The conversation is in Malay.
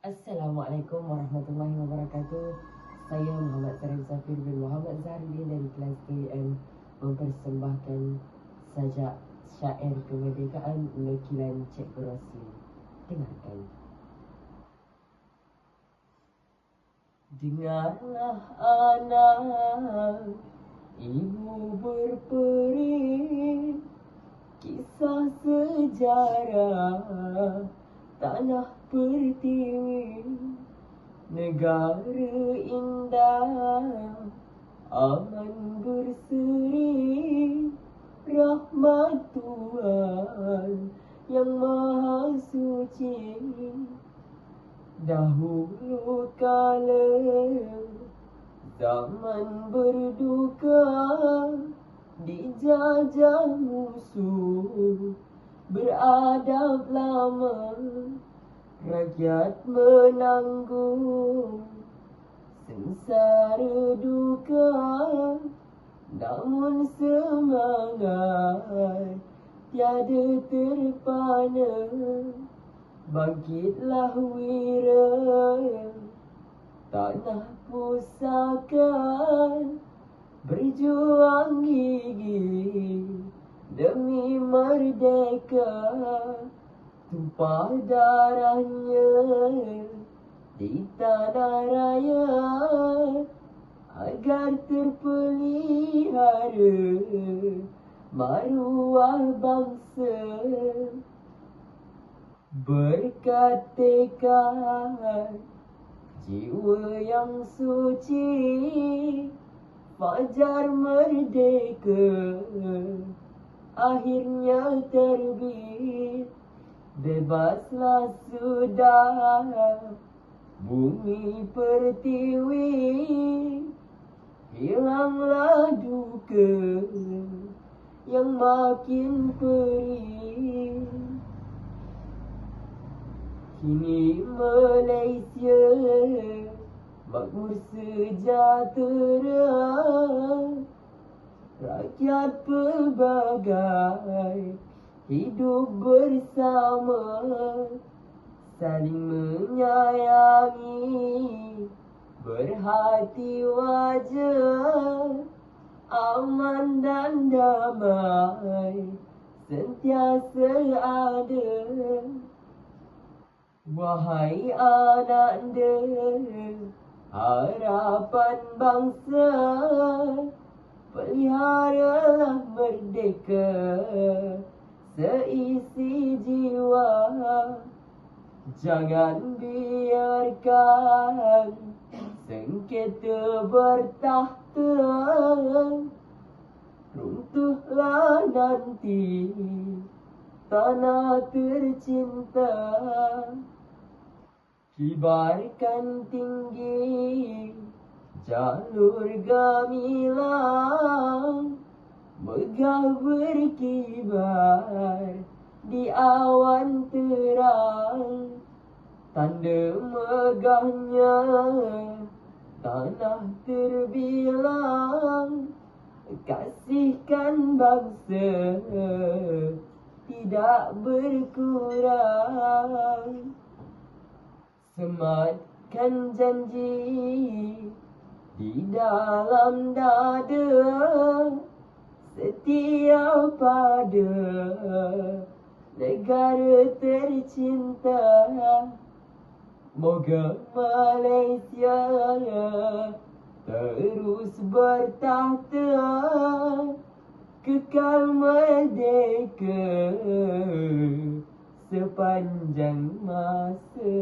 Assalamualaikum warahmatullahi wabarakatuh. Saya Muhammad Sarif Zafir bin Muhammad Zahridin dari kelas KM mempersembahkan sajak syair kemerdekaan nukilan Cikgu Rosi. Dengarkan. Dengarlah anak, ibu berperi, kisah sejarah tanah pertiwi, negara indah, aman berseri, rahmat Tuhan yang maha suci. Dahulu kala zaman berduka, dijajah musuh beradab lama, rakyat menanggung sengsara duka, namun semangat tiada terpana. Bangkitlah wira tanah pusaka, berjuang gigih demi merdeka. Tumpah darahnya di tanah raya agar terpelihara maruah bangsa. Berkat tekad jiwa yang suci, fajar merdeka akhirnya terbit. Bebaslah sudah bumi pertiwi, hilanglah duka yang makin perih. Kini Malaysia makmur sejahtera, rakyat pelbagai hidup bersama, saling menyayangi, berhati wajah, aman dan damai sentiasa ada. Wahai ananda, harapan bangsa, peliharalah merdeka seisi jiwa. Jangan biarkan sengketa bertahta, runtuhlah nanti tanah tercinta. Kibarkan tinggi jalur gemilang, megah berkibar di awan terang. Tanda megahnya tanah terbilang, kasihkan bangsa tidak berkurang. Sematkan janji di dalam dada, setia pada negara tercinta. Moga Malaysia terus bertahta, kekal merdeka sepanjang masa.